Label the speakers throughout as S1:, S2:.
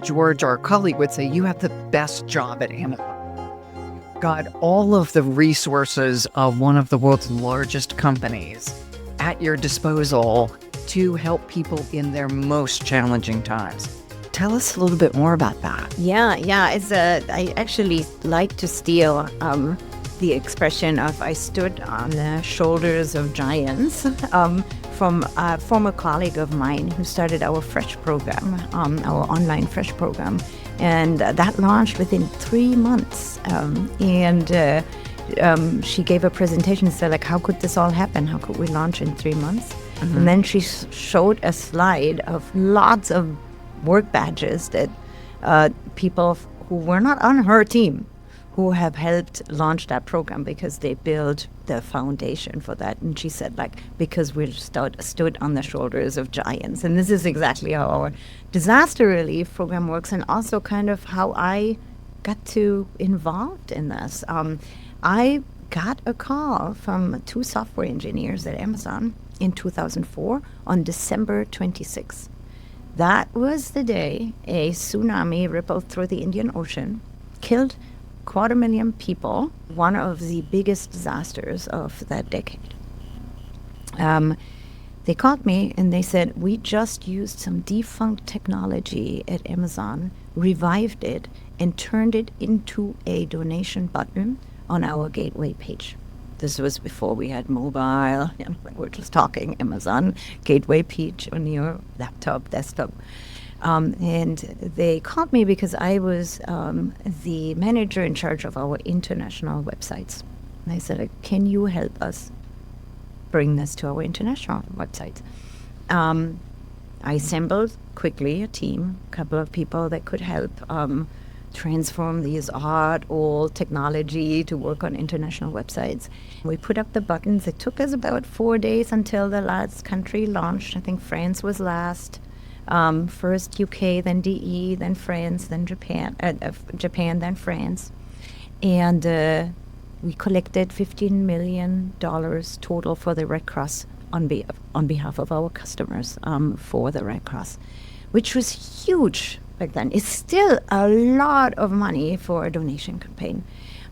S1: George, our colleague, would say, you have the best job at Amazon. Got all of the resources of one of the world's largest companies at your disposal to help people in their most challenging times. Tell us a little bit more about that.
S2: Yeah. I actually like to steal the expression of I stood on the shoulders of giants from a former colleague of mine who started our Fresh program, our online Fresh program. And that launched within 3 months. She gave a presentation and said, like, how could this all happen? How could we launch in 3 months? Mm-hmm. And then she showed a slide of lots of work badges that people who were not on her team who have helped launch that program because they built the foundation for that. And she said, like, because we stood on the shoulders of giants. And this is exactly how our disaster relief program works, and also kind of how I got to involved in this. I got a call from 2 software engineers at Amazon in 2004 on December 26th. That was the day a tsunami rippled through the Indian Ocean, killed 250,000 people, one of the biggest disasters of that decade. They called me and they said, we just used some defunct technology at Amazon, revived it, and turned it into a donation button on our gateway page. This was before we had mobile. We're just talking Amazon gateway page on your laptop, desktop. And they called me because I was the manager in charge of our international websites. And I said, can you help us bring this to our international websites? I assembled quickly a team, a couple of people that could help transform these old technology to work on international websites. We put up the buttons. It took us about 4 days until the last country launched. I think France was last. First UK, then DE, then France, then Japan, then France. And we collected $15 million total for the Red Cross on behalf of our customers for the Red Cross, which was huge back then. It's still a lot of money for a donation campaign.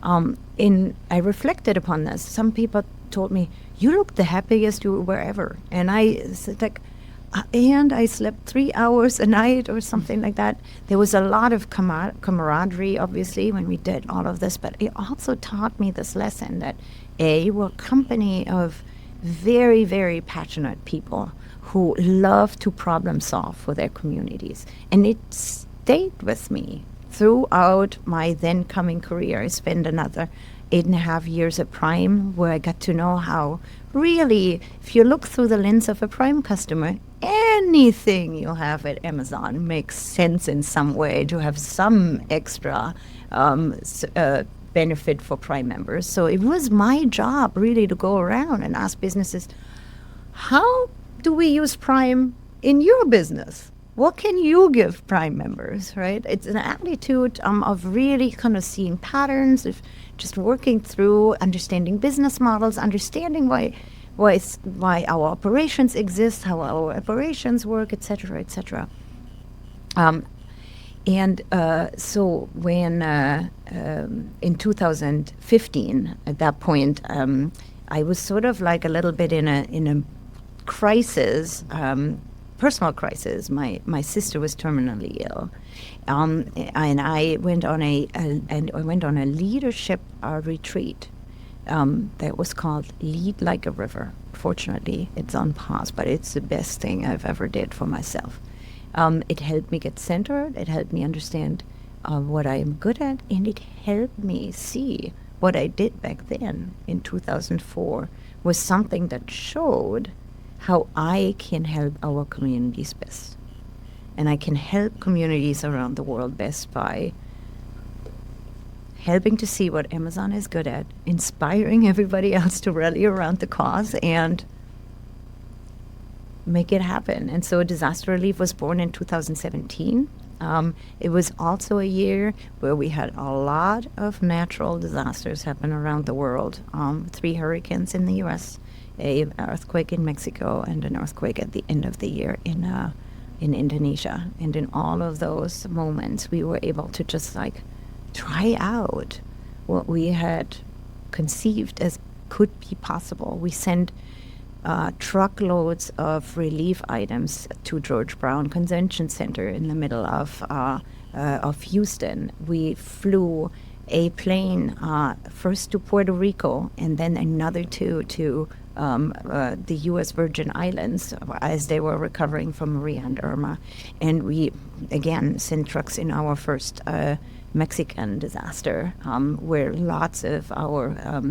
S2: I reflected upon this. Some people told me, you look the happiest you were ever. And I said, like, and I slept 3 hours a night or something like that. There was a lot of camaraderie, obviously, when we did all of this, but it also taught me this lesson that we're a company of very, very passionate people who love to problem solve for their communities. And it stayed with me throughout my then coming career. I spent another 8.5 years at Prime, where I got to know how really, if you look through the lens of a Prime customer, anything you have at Amazon makes sense in some way to have some extra benefit for Prime members. So it was my job really to go around and ask businesses, how do we use Prime in your business? What can you give Prime members, right? It's an attitude of really kind of seeing patterns, of just working through, understanding business models, understanding why our operations exist, how our operations work, et cetera, et cetera. So when in 2015, at that point, I was sort of like a little bit in a crisis, personal crisis. My sister was terminally ill, and I went on a leadership retreat that was called Lead Like a River. Fortunately, it's on pause, but it's the best thing I've ever did for myself. It helped me get centered. It helped me understand what I am good at, and it helped me see what I did back then in 2004 was something that showed how I can help our communities best. And I can help communities around the world best by helping to see what Amazon is good at, inspiring everybody else to rally around the cause and make it happen. And so Disaster Relief was born in 2017. It was also a year where we had a lot of natural disasters happen around the world. 3 hurricanes in the U.S., an earthquake in Mexico, and an earthquake at the end of the year in in Indonesia. And in all of those moments, we were able to just like try out what we had conceived as could be possible. We sent truckloads of relief items to George Brown Convention Center in the middle of Houston. We flew a plane first to Puerto Rico and then another two to the U.S. Virgin Islands as they were recovering from Maria and Irma. And we, again, sent trucks in our first Mexican disaster, where lots of our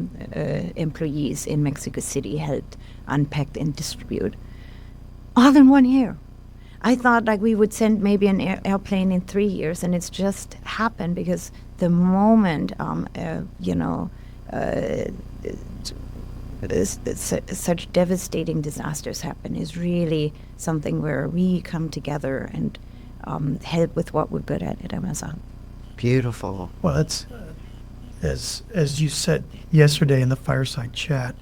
S2: employees in Mexico City helped unpack and distribute. All in 1 year. I thought like we would send maybe an airplane in 3 years, and it's just happened because the moment, such devastating disasters happen is really something where we come together and help with what we're good at Amazon.
S1: Beautiful.
S3: Well, it's as you said yesterday in the fireside chat,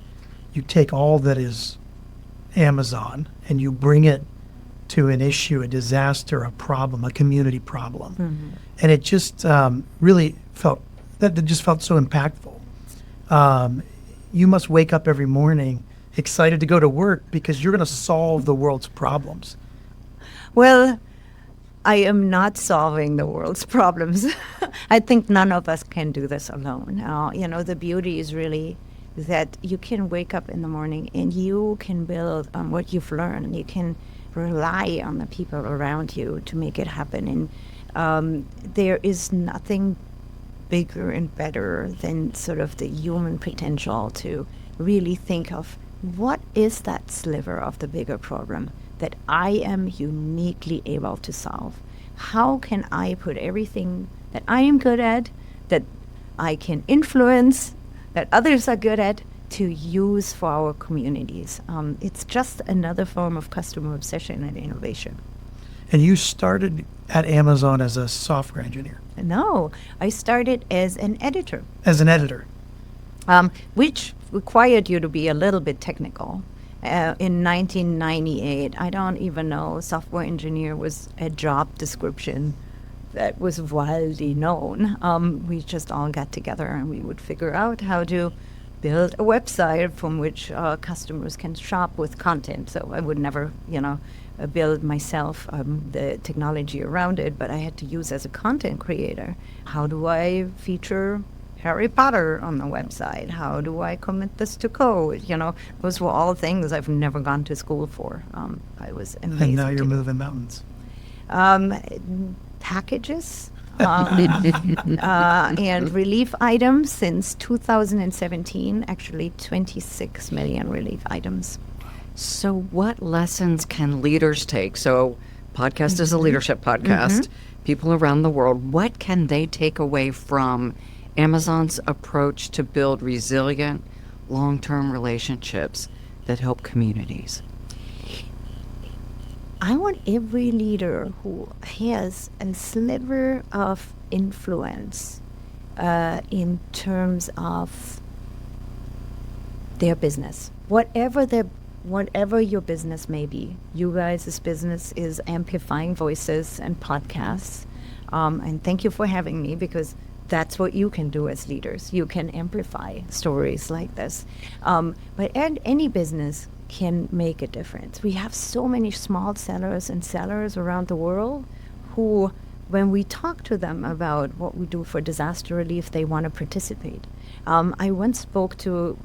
S3: you take all that is Amazon and you bring it to an issue, a disaster, a problem, a community problem. Mm-hmm. And it just really felt so impactful. You must wake up every morning excited to go to work because you're going to solve the world's problems.
S2: Well, I am not solving the world's problems. I think none of us can do this alone. The beauty is really that you can wake up in the morning and you can build on what you've learned. You can rely on the people around you to make it happen. And there is nothing bigger and better than sort of the human potential to really think of what is that sliver of the bigger problem that I am uniquely able to solve. How can I put everything that I am good at, that I can influence, that others are good at, to use for our communities? It's just another form of customer obsession and innovation.
S3: And you started at Amazon as a software engineer.
S2: No, I started as an editor.
S3: As an editor.
S2: Which required you to be a little bit technical. In 1998, I don't even know, software engineer was a job description that was widely known. We just all got together and we would figure out how to build a website from which customers can shop with content. So I would never, build myself the technology around it, but I had to use as a content creator. How do I feature Harry Potter on the website? How do I commit this to code? Those were all things I've never gone to school for. I was amazed.
S3: And now you're moving mountains.
S2: Packages and relief items since 2017, actually 26 million relief items.
S1: So what lessons can leaders take? So podcast is a leadership podcast. People around the world, what can they take away from Amazon's approach to build resilient, long-term relationships that help communities?
S2: I want every leader who has a sliver of influence in terms of their business, whatever your business may be. You guys' business is amplifying voices and podcasts. And thank you for having me, because that's what you can do as leaders. You can amplify stories like this. But any business can make a difference. We have so many small sellers and sellers around the world who, when we talk to them about what we do for disaster relief, they want to participate. I once spoke to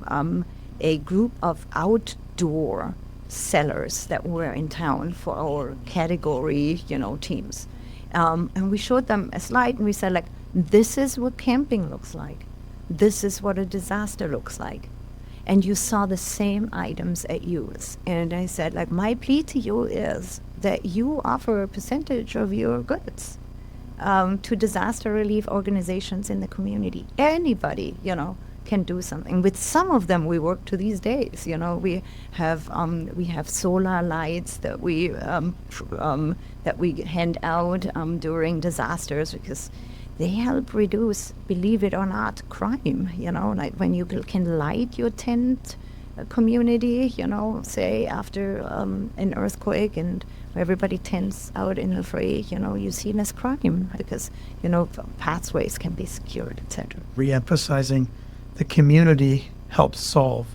S2: a group of outdoor sellers that were in town for our category, teams. And we showed them a slide and we said, like, this is what camping looks like. This is what a disaster looks like. And you saw the same items at yours. And I said, like, my plea to you is that you offer a percentage of your goods to disaster relief organizations in the community. Anybody, can do something. With some of them, we work to these days. We have solar lights that we hand out during disasters, because they help reduce, believe it or not, crime. Like when you can light your tent community, say after an earthquake and everybody tents out in a fray, you see less crime because, pathways can be secured, etc.
S3: Re-emphasizing the community helps solve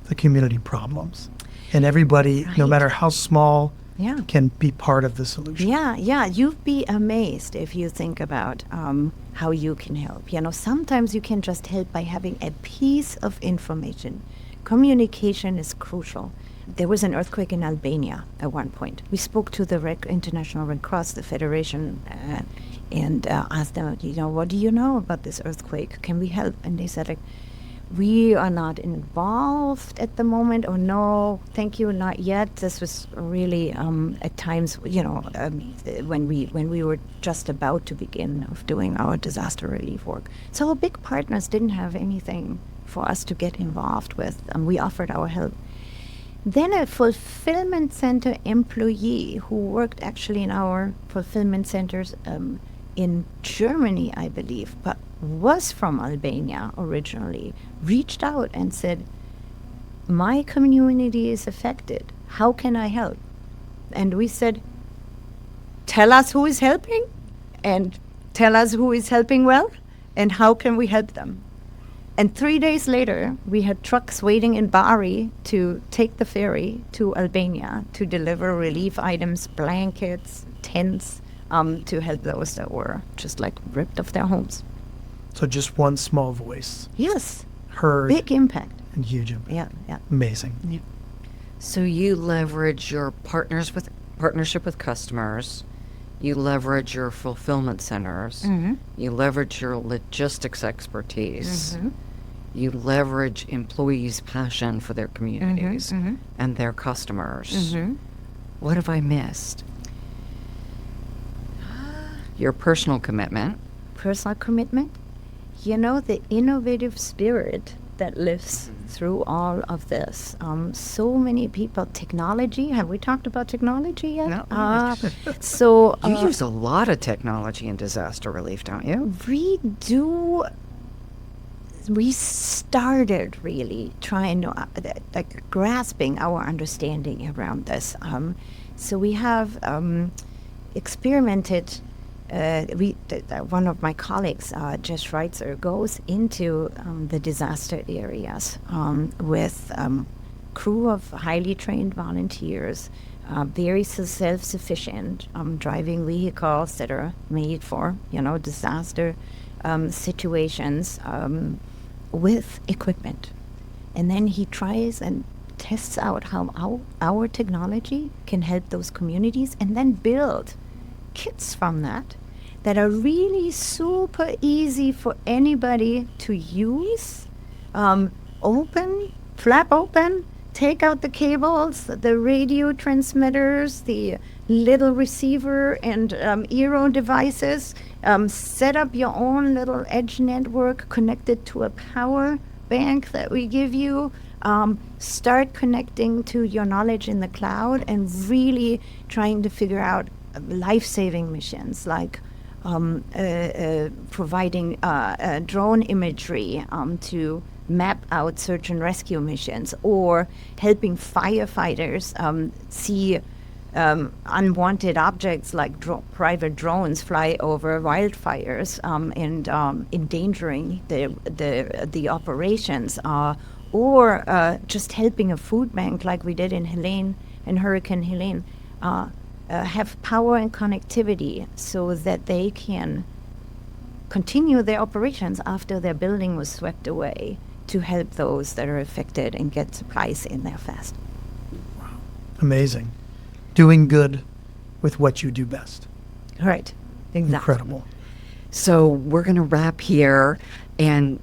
S3: the community problems. And everybody, no
S2: Right.
S3: matter how small,
S2: Yeah.
S3: can be part of the solution.
S2: Yeah, you'd be amazed if you think about how you can help. Sometimes you can just help by having a piece of information. Communication is crucial. There was an earthquake in Albania at one point. We spoke to the International Red Cross, the Federation, and asked them, what do you know about this earthquake? Can we help? And they said, we are not involved at the moment, or no, thank you, not yet. This was really at times, when we were just about to begin of doing our disaster relief work. So our big partners didn't have anything for us to get involved with, and we offered our help. Then a fulfillment center employee who worked actually in our fulfillment centers in Germany, I believe, but was from Albania originally, reached out and said, my community is affected. How can I help? And we said, tell us who is helping and tell us who is helping well and how can we help them. And 3 days later, we had trucks waiting in Bari to take the ferry to Albania to deliver relief items, blankets, tents, to help those that were just ripped off their homes.
S3: So just one small voice
S2: Yes,
S3: heard
S2: big impact.
S3: and huge impact.
S2: Yeah.
S3: Amazing.
S2: Yeah.
S1: So you leverage your partnership with customers. You leverage your fulfillment centers.
S2: Mhm.
S1: You leverage your logistics expertise.
S2: Mhm.
S1: You leverage employees' passion for their communities
S2: mhm.
S1: and their customers.
S2: Mhm.
S1: What have I missed? Your personal commitment.
S2: Personal commitment. The innovative spirit that lives through all of this. So many people, technology. Have we talked about technology yet?
S1: No.
S2: So
S1: You use a lot of technology in disaster relief, don't you?
S2: we do. We started really trying to grasping our understanding around this. So we have experimented. One of my colleagues, Jess Schweitzer, goes into the disaster areas with crew of highly trained volunteers, very self-sufficient, driving vehicles that are made for disaster situations with equipment, and then he tries and tests out how our technology can help those communities, and then build kits from that are really super easy for anybody to use. Flap open, take out the cables, the radio transmitters, the little receiver and eero devices, set up your own little edge network connected to a power bank that we give you. Start connecting to your knowledge in the cloud and really trying to figure out life-saving missions like providing drone imagery to map out search and rescue missions, or helping firefighters see unwanted objects like private drones fly over wildfires and endangering the operations, or just helping a food bank like we did in Helene and Hurricane Helene. Have power and connectivity so that they can continue their operations after their building was swept away to help those that are affected and get supplies in there fast.
S3: Amazing. Doing good with what you do best.
S2: Right, exactly.
S3: Incredible.
S1: So we're going to wrap here and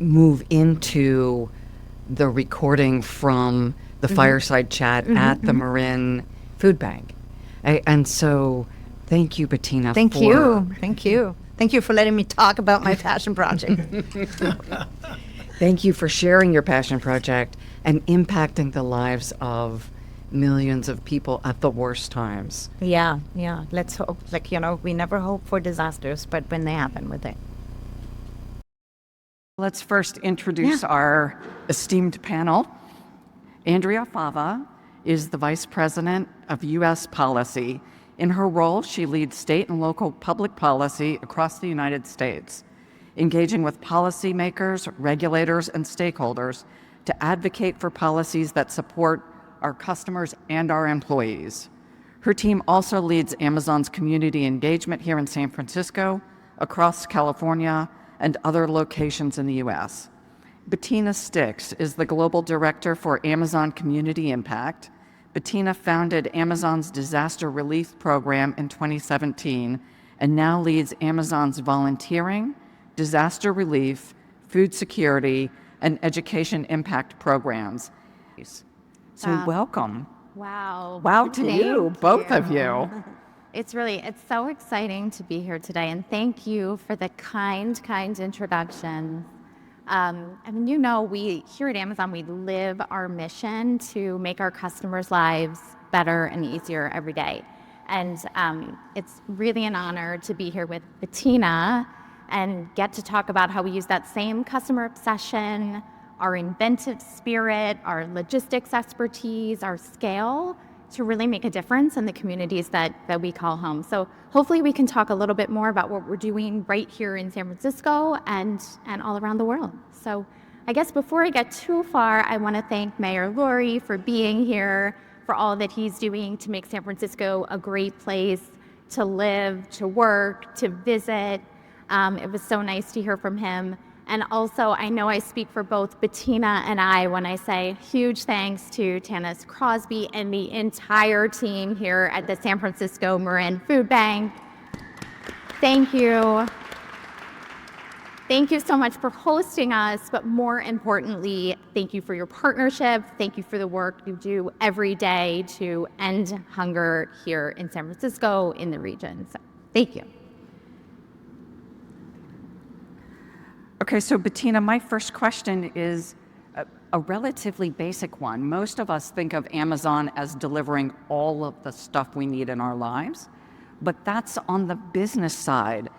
S1: move into the recording from the fireside chat at the Marin Food Bank. And so thank you, Bettina.
S2: Thank you. Thank you for letting me talk about my passion project.
S1: Thank you for sharing your passion project and impacting the lives of millions of people at the worst times.
S2: Yeah. Let's hope, we never hope for disasters, but when they happen, we're there.
S4: Let's first introduce our esteemed panel.
S1: Andrea Fava is the Vice President of U.S. Policy. In her role, she leads state and local public policy across the United States, engaging with policymakers, regulators, and stakeholders to advocate for policies that support our customers and our employees. Her team also leads Amazon's community engagement here in San Francisco, across California, and other locations in the U.S. Bettina Stix is the Global Director for Amazon Community Impact. Bettina founded Amazon's disaster relief program in 2017 and now leads Amazon's volunteering, disaster relief, food security, and education impact programs. So welcome.
S4: Wow.
S1: Wow to you, both of you.
S4: It's so exciting to be here today, and thank you for the kind introduction. We here at Amazon, we live our mission to make our customers' lives better and easier every day. And it's really an honor to be here with Bettina and get to talk about how we use that same customer obsession, our inventive spirit, our logistics expertise, our scale to really make a difference in the communities that we call home. So hopefully we can talk a little bit more about what we're doing right here in San Francisco and all around the world. So I guess before I get too far, I want to thank Mayor Lori for being here, for all that he's doing to make San Francisco a great place to live, to work, to visit. It was so nice to hear from him. And also, I know I speak for both Bettina and I when I say huge thanks to Tanis Crosby and the entire team here at the San Francisco-Marin Food Bank. Thank you. Thank you so much for hosting us, but more importantly, thank you for your partnership. Thank you for the work you do every day to end hunger here in San Francisco, in the region. So, thank you.
S1: Okay, so Bettina, my first question is a relatively basic one. Most of us think of Amazon as delivering all of the stuff we need in our lives, but that's on the business side.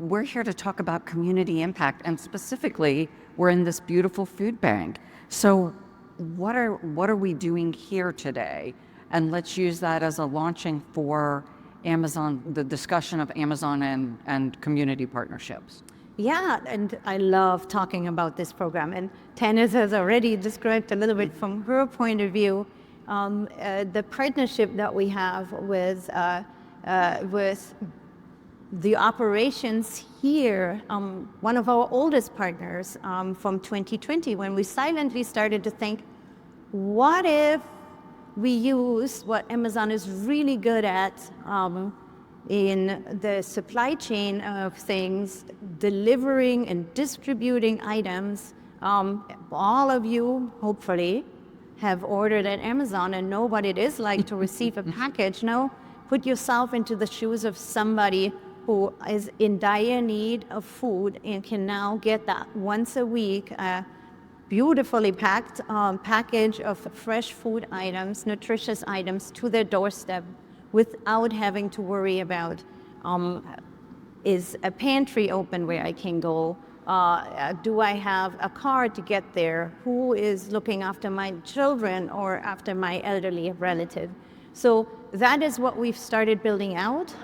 S1: We're here to talk about community impact, and specifically, we're in this beautiful food bank. So what are we doing here today? And let's use that as a launching for Amazon, the discussion of Amazon and community partnerships.
S2: Yeah, and I love talking about this program. And Tanis has already described a little bit from her point of view the partnership that we have with the operations here. One of our oldest partners from 2020, when we silently started to think, what if we use what Amazon is really good at in the supply chain of things, delivering and distributing items. All of you, hopefully, have ordered at Amazon and know what it is like to receive a package. Now, put yourself into the shoes of somebody who is in dire need of food and can now get that once a week, a beautifully packed package of fresh food items, nutritious items to their doorstep, without having to worry about, is a pantry open where I can go? Do I have a car to get there? Who is looking after my children or after my elderly relative? So that is what we've started building out.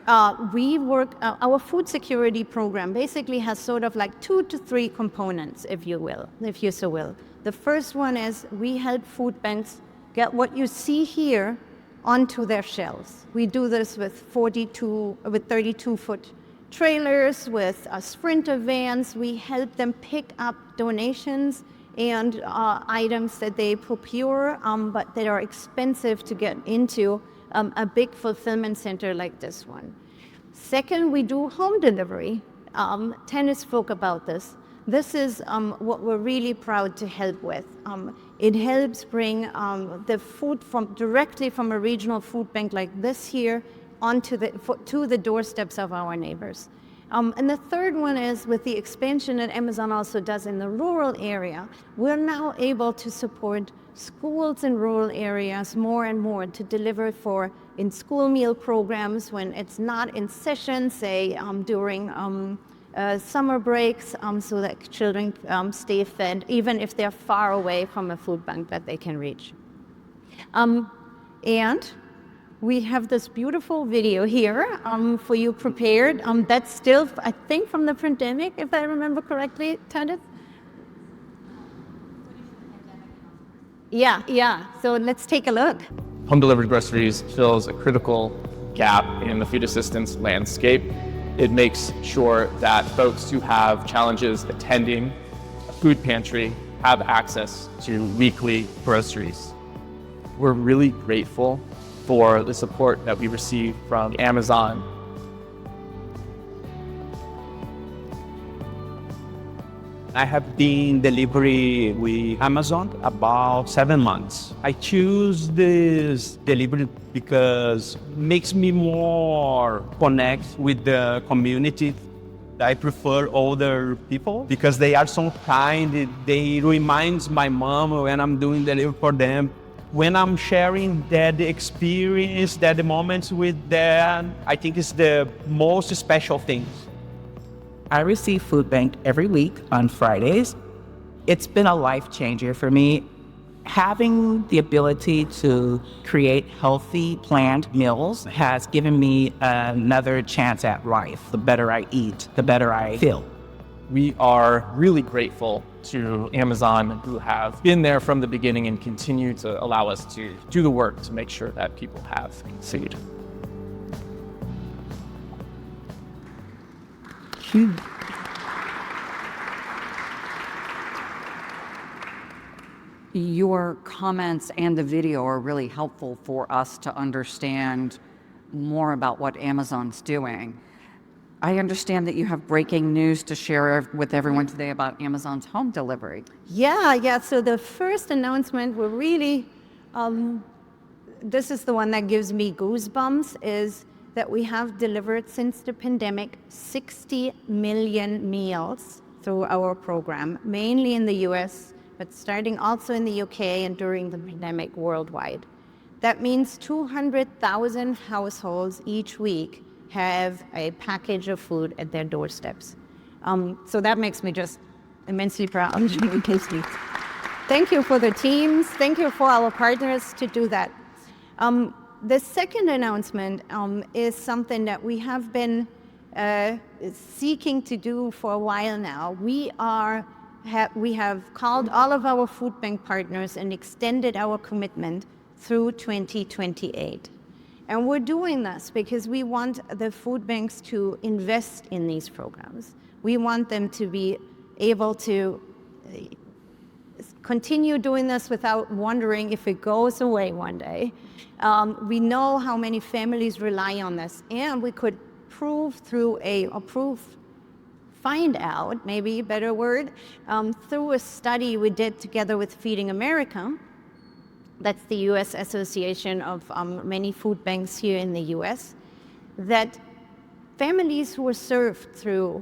S2: Our food security program basically has sort of like 2 to 3 components, if you so will. The first one is we help food banks get what you see here onto their shelves. We do this with 32-foot trailers, with Sprinter vans. We help them pick up donations and items that they procure, but that are expensive to get into a big fulfillment center like this one. Second, we do home delivery. Tanis spoke about this. This is what we're really proud to help with. It helps bring the food directly from a regional food bank like this here to the doorsteps of our neighbors. And the third one is with the expansion that Amazon also does in the rural area, we're now able to support schools in rural areas more and more to deliver in school meal programs when it's not in session, say during summer breaks so that children stay fed, even if they're far away from a food bank that they can reach. And we have this beautiful video here for you prepared. That's still, I think, from the pandemic, if I remember correctly, Tadith? Yeah. So let's take a look.
S5: Home delivered groceries fills a critical gap in the food assistance landscape. It makes sure that folks who have challenges attending a food pantry have access to weekly groceries. We're really grateful for the support that we receive from Amazon.
S6: I have been delivery with Amazon about 7 months. I choose this delivery because it makes me more connect with the community. I prefer older people because they are so kind. They reminds my mom when I'm doing delivery for them. When I'm sharing that experience, that the moments with them, I think it's the most special things.
S7: I receive food bank every week on Fridays. It's been a life changer for me. Having the ability to create healthy planned meals has given me another chance at life. The better I eat, the better I feel.
S5: We are really grateful to Amazon, who have been there from the beginning and continue to allow us to do the work to make sure that people have food.
S8: Your comments and the video are really helpful for us to understand more about what Amazon's doing. I understand that you have breaking news to share with everyone today about Amazon's home delivery.
S2: Yeah. So the first announcement, we're really, this is the one that gives me goosebumps, is that we have delivered since the pandemic 60 million meals through our program, mainly in the US, but starting also in the UK and during the pandemic worldwide. That means 200,000 households each week have a package of food at their doorsteps. So that makes me just immensely proud. Thank you for the teams. Thank you for our partners to do that. The second announcement is something that we have been seeking to do for a while now. We have called all of our food bank partners and extended our commitment through 2028. And we're doing this because we want the food banks to invest in these programs. We want them to be able to continue doing this without wondering if it goes away one day. We know how many families rely on this, and we could find out, maybe a better word, through a study we did together with Feeding America. That's the US Association of many food banks here in the US, that families who were served through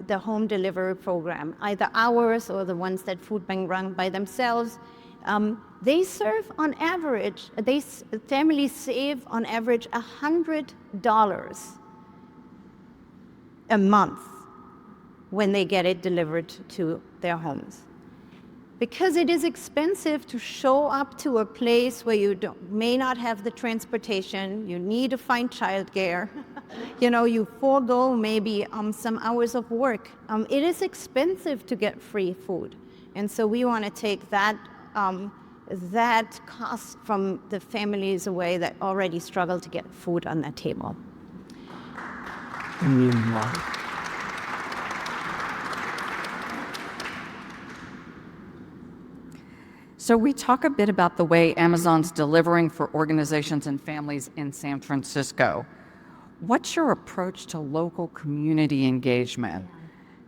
S2: the home delivery program, either ours or the ones that food bank run by themselves, they serve on average, families save on average $100 a month when they get it delivered to their homes. Because it is expensive to show up to a place where you may not have the transportation, you need to find childcare, you forego maybe some hours of work. It is expensive to get free food. And so we want to take that cost from the families away that already struggle to get food on their table.
S8: So we talk a bit about the way Amazon's delivering for organizations and families in San Francisco. What's your approach to local community engagement?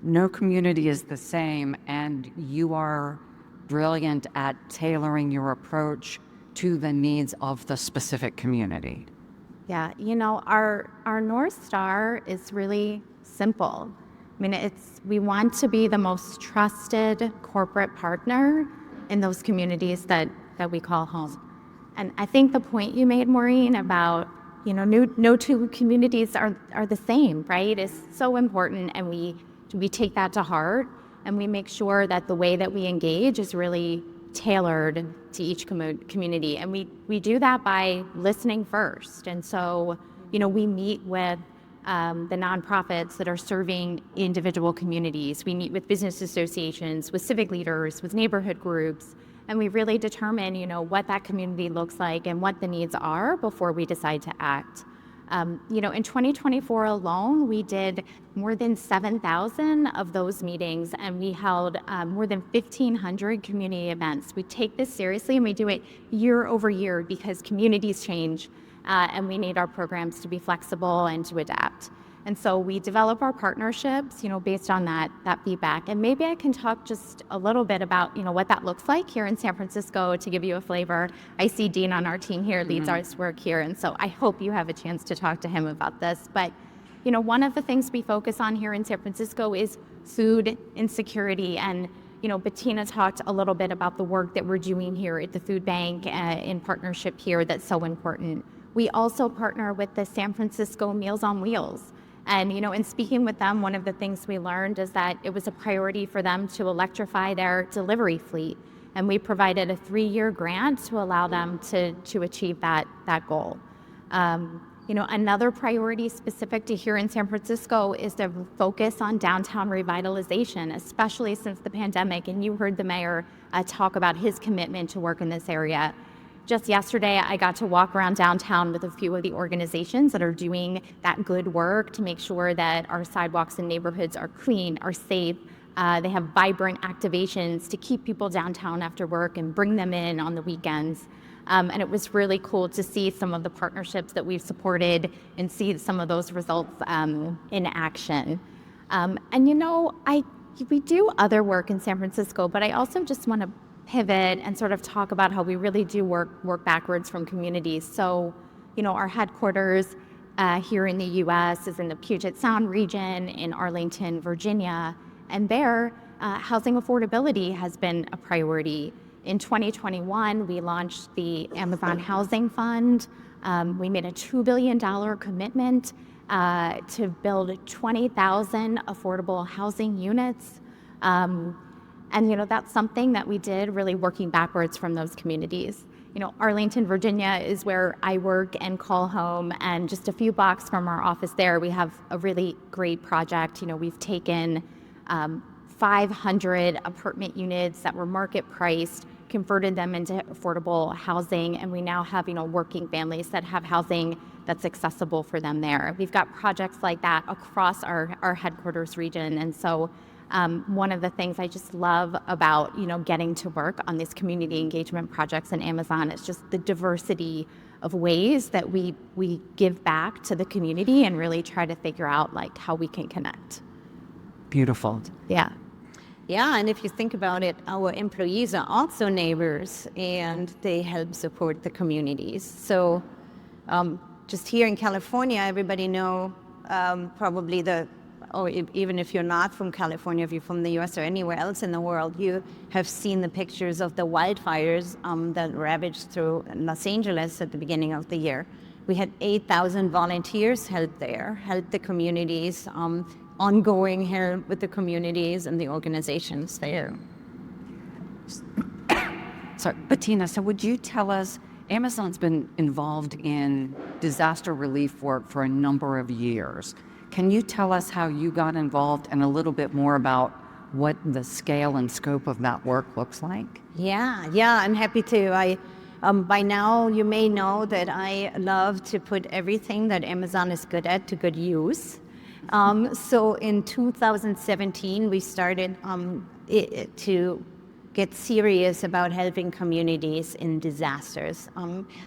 S8: No community is the same, and you are brilliant at tailoring your approach to the needs of the specific community.
S4: Yeah, our North Star is really simple. We want to be the most trusted corporate partner in those communities that we call home. And I think the point you made, Maureen, about no two communities are the same, right? It's so important, and we take that to heart, and we make sure that the way that we engage is really tailored to each community. And we do that by listening first. And so, we meet with the nonprofits that are serving individual communities. We meet with business associations, with civic leaders, with neighborhood groups, and we really determine, what that community looks like and what the needs are before we decide to act. In 2024 alone, we did more than 7,000 of those meetings, and we held more than 1,500 community events. We take this seriously, and we do it year over year because communities change, and we need our programs to be flexible and to adapt. And so we develop our partnerships, based on that feedback. And maybe I can talk just a little bit about, what that looks like here in San Francisco to give you a flavor. I see Dean on our team here leads our work here, and so I hope you have a chance to talk to him about this. But, one of the things we focus on here in San Francisco is food insecurity. And, Bettina talked a little bit about the work that we're doing here at the food bank in partnership here that's so important. We also partner with the San Francisco Meals on Wheels. And, in speaking with them, one of the things we learned is that it was a priority for them to electrify their delivery fleet. And we provided a 3-year grant to allow them to achieve that goal. Another priority specific to here in San Francisco is the focus on downtown revitalization, especially since the pandemic. And you heard the mayor talk about his commitment to work in this area. Just yesterday, I got to walk around downtown with a few of the organizations that are doing that good work to make sure that our sidewalks and neighborhoods are clean, are safe. They have vibrant activations to keep people downtown after work and bring them in on the weekends. And it was really cool to see some of the partnerships that we've supported and see some of those results in action. We do other work in San Francisco, but I also just want to pivot and sort of talk about how we really do work backwards from communities. So, our headquarters here in the U.S. is in the Puget Sound region in Arlington, Virginia, and there, housing affordability has been a priority. In 2021, we launched the Amazon Housing Fund. We made a $2 billion commitment to build 20,000 affordable housing units. And, that's something that we did really working backwards from those communities. Arlington, Virginia is where I work and call home, and just a few blocks from our office there, we have a really great project. We've taken 500 apartment units that were market priced, converted them into affordable housing, and we now have, working families that have housing that's accessible for them there. We've got projects like that across our headquarters region, and so one of the things I just love about, getting to work on these community engagement projects in Amazon is just the diversity of ways that we give back to the community and really try to figure out how we can connect.
S8: Beautiful.
S4: Yeah.
S2: Yeah, and if you think about it, our employees are also neighbors, and they help support the communities. So just here in California, everybody know probably even if you're not from California, if you're from the US or anywhere else in the world, you have seen the pictures of the wildfires that ravaged through Los Angeles at the beginning of the year. We had 8,000 volunteers help the communities, ongoing help with the communities and the organizations there.
S8: So, Bettina, would you tell us, Amazon's been involved in disaster relief work for a number of years. Can you tell us how you got involved and a little bit more about what the scale and scope of that work looks like?
S2: Yeah, I'm happy to. By now, you may know that I love to put everything that Amazon is good at to good use. So in 2017, we started to get serious about helping communities in disasters.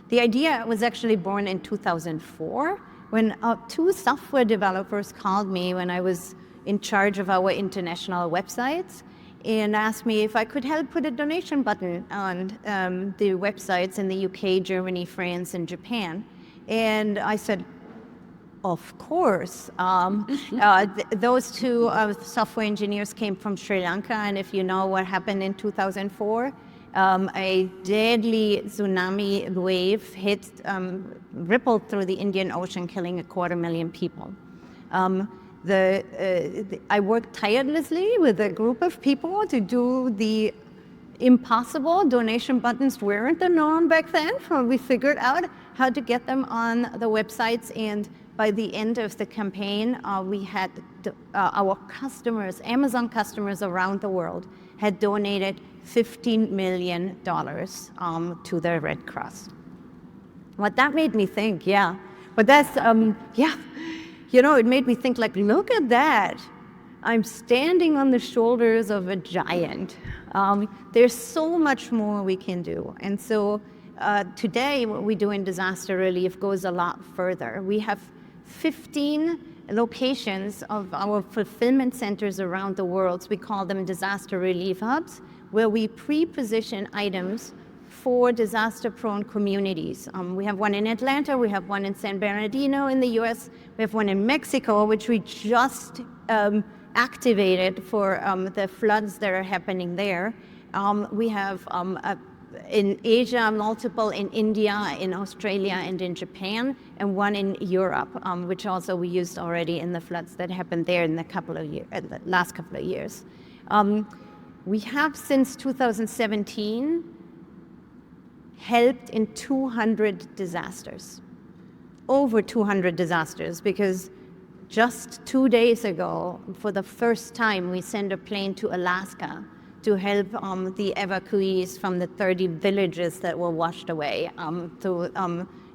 S2: The idea was actually born in 2004 when 2 software developers called me when I was in charge of our international websites and asked me if I could help put a donation button on the websites in the UK, Germany, France, and Japan. And I said, of course. Those 2 software engineers came from Sri Lanka, and if you know what happened in 2004, A deadly tsunami wave rippled through the Indian Ocean, killing 250,000 people. I worked tirelessly with a group of people to do the impossible. Donation buttons weren't the norm back then. We figured out how to get them on the websites, and by the end of the campaign, we had our customers, Amazon customers around the world, had donated $15 million to the Red Cross. What that made me think, but that's, it made me think, like, look at that. I'm standing on the shoulders of a giant. There's so much more we can do. And so today, what we do in disaster relief goes a lot further. We have 15 locations of our fulfillment centers around the world. We call them disaster relief hubs, where we pre-position items for disaster-prone communities. We have one in Atlanta, we have one in San Bernardino in the US, we have one in Mexico, which we just activated for the floods that are happening there. We have in Asia, multiple in India, in Australia, and in Japan, and one in Europe, which also we used already in the floods that happened there in the last couple of years. We have, since 2017, helped in 200 disasters, over 200 disasters, because just 2 days ago, for the first time, we sent a plane to Alaska to help the evacuees from the 30 villages that were washed away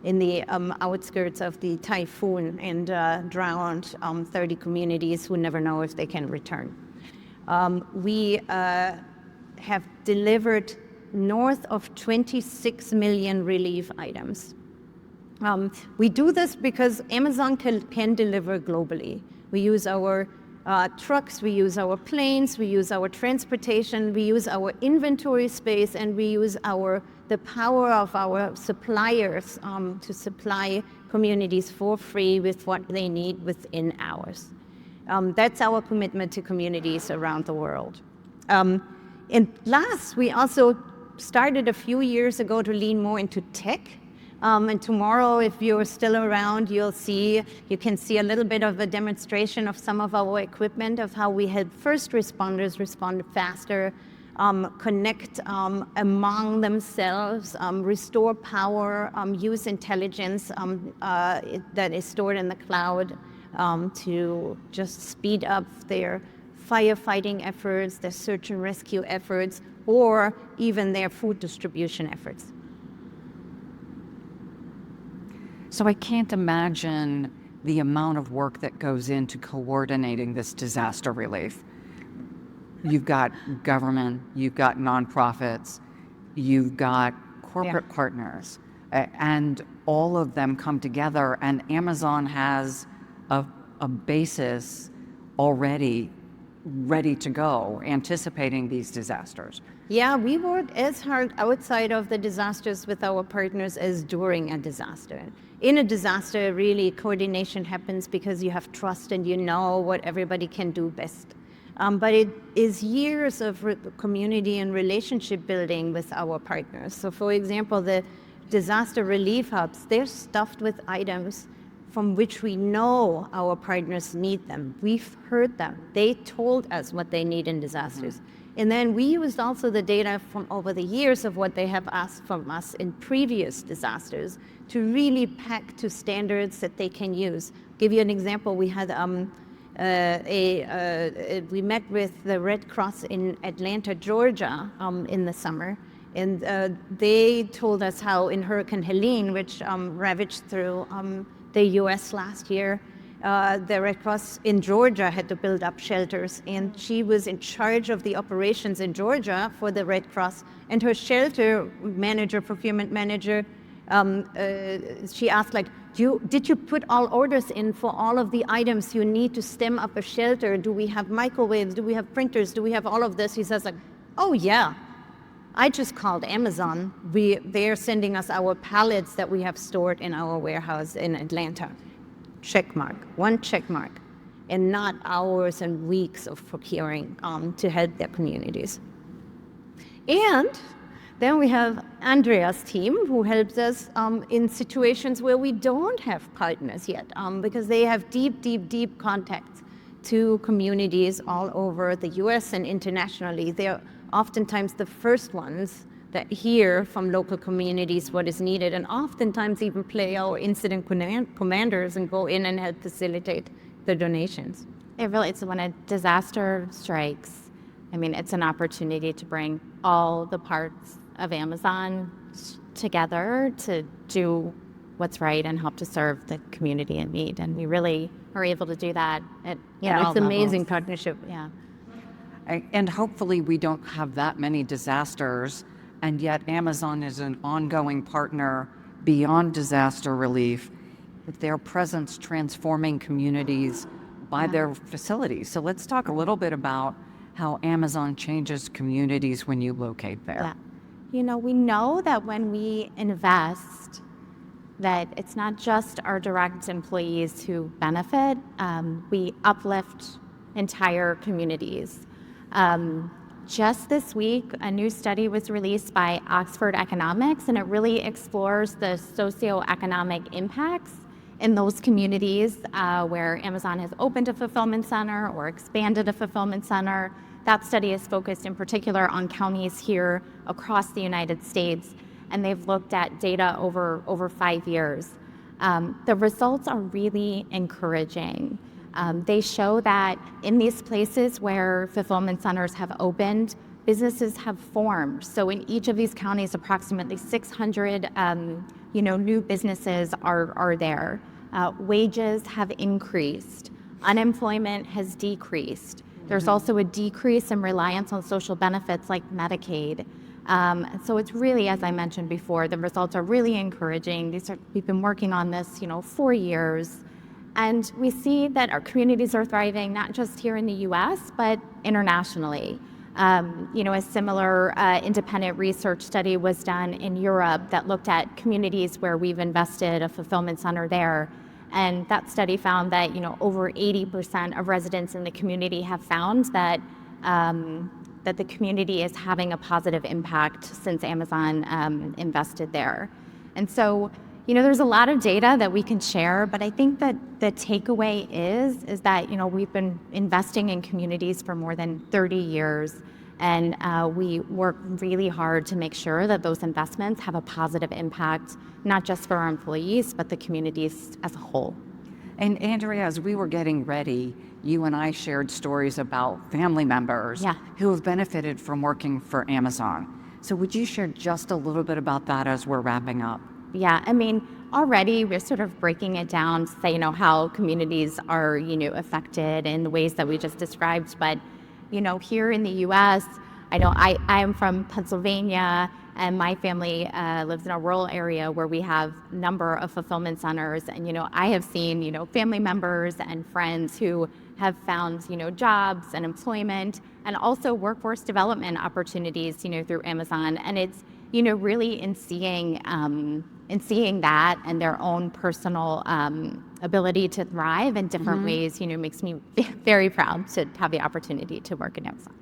S2: in the outskirts of the typhoon, and drowned 30 communities who never know if they can return. We have delivered north of 26 million relief items. We do this because Amazon can deliver globally. We use our trucks, we use our planes, we use our transportation, we use our inventory space, and we use the power of our suppliers to supply communities for free with what they need within hours. That's our commitment to communities around the world. And last, we also started a few years ago to lean more into tech. And tomorrow, if you're still around, you can see a little bit of a demonstration of some of our equipment, of how we help first responders respond faster, connect among themselves, restore power, use intelligence that is stored in the cloud to just speed up their firefighting efforts, their search and rescue efforts, or even their food distribution efforts.
S8: So I can't imagine the amount of work that goes into coordinating this disaster relief. You've got government, you've got nonprofits, you've got corporate partners, and all of them come together, and Amazon has a basis already ready to go, anticipating these disasters.
S2: Yeah, we work as hard outside of the disasters with our partners as during a disaster. In a disaster, really, coordination happens because you have trust and you know what everybody can do best. But it is years of community and relationship building with our partners. So for example, the disaster relief hubs, they're stuffed with items from which we know our partners need them. We've heard them. They told us what they need in disasters. And then we used also the data from over the years of what they have asked from us in previous disasters to really pack to standards that they can use. Give you an example, we had we met with the Red Cross in Atlanta, Georgia in the summer. And they told us how in Hurricane Helene, which ravaged through the US last year, the Red Cross in Georgia had to build up shelters, and she was in charge of the operations in Georgia for the Red Cross. And her shelter manager, procurement manager, she asked, like, did you put all orders in for all of the items you need to stem up a shelter? Do we have microwaves? Do we have printers? Do we have all of this? He says, like, oh yeah, I just called Amazon. They're sending us our pallets that we have stored in our warehouse in Atlanta. Check mark, one check mark, and not hours and weeks of procuring to help their communities. And Then we have Andrea's team, who helps us in situations where we don't have partners yet, because they have deep contacts to communities all over the US and internationally. They're oftentimes the first ones that hear from local communities what is needed, and oftentimes even play our incident commanders and go in and help facilitate the donations.
S4: It's when a disaster strikes. I mean, it's an opportunity to bring all the parts of Amazon together to do what's right and help to serve the community in need. And we really are able to do that at all
S2: It's amazing
S4: levels.
S2: partnership.
S4: Yeah.
S8: And hopefully we don't have that many disasters, and yet Amazon is an ongoing partner beyond disaster relief, with their presence transforming communities by their facilities. So let's talk a little bit about how Amazon changes communities when you locate there.
S4: Yeah. We know that when we invest, that it's not just our direct employees who benefit, we uplift entire communities. Just this week, a new study was released by Oxford Economics, and it really explores the socioeconomic impacts in those communities where Amazon has opened a fulfillment center or expanded a fulfillment center. That study is focused in particular on counties here across the United States, and they've looked at data over 5 years. The results are really encouraging. They show that in these places where fulfillment centers have opened, businesses have formed. So in each of these counties, approximately 600 new businesses are there. Wages have increased. Unemployment has decreased. There's also a decrease in reliance on social benefits like Medicaid. So it's really, as I mentioned before, the results are really encouraging. We've been working on this, 4 years. And we see that our communities are thriving, not just here in the US, but internationally. A similar independent research study was done in Europe that looked at communities where we've invested a fulfillment center there. And that study found that, over 80% of residents in the community have found that that the community is having a positive impact since Amazon invested there. And so, there's a lot of data that we can share, but I think that the takeaway is that, we've been investing in communities for more than 30 years, and we work really hard to make sure that those investments have a positive impact, not just for our employees, but the communities as a whole.
S8: And Andrea, as we were getting ready, you and I shared stories about family members who have benefited from working for Amazon. So would you share just a little bit about that as we're wrapping up?
S4: Yeah, already we're sort of breaking it down to say, how communities are, affected in the ways that we just described. But, here in the U.S., I know I am from Pennsylvania, and my family lives in a rural area where we have a number of fulfillment centers. And, I have seen, family members and friends who have found, jobs and employment, and also workforce development opportunities, through Amazon. And it's, really in seeing that and their own personal ability to thrive in different ways, makes me very proud to have the opportunity to work at Amazon.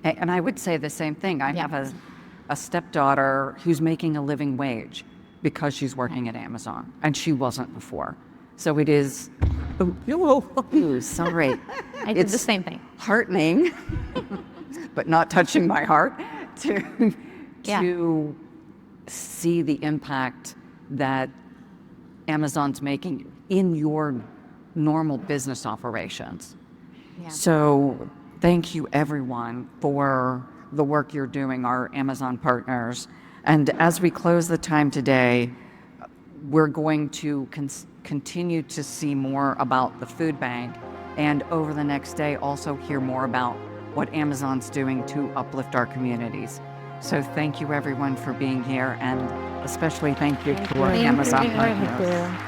S8: And I would say the same thing. I have a stepdaughter who's making a living wage because she's working at Amazon, and she wasn't before. So it is, sorry.
S4: I did the same thing.
S8: Heartening, but not touching my heart, to see the impact that Amazon's making in your normal business operations.
S4: Yeah.
S8: So thank you, everyone, for the work you're doing, our Amazon partners. And as we close the time today, we're going to continue to see more about the food bank, and over the next day also hear more about what Amazon's doing to uplift our communities. So thank you, everyone, for being here, and especially thank you to our Amazon partners.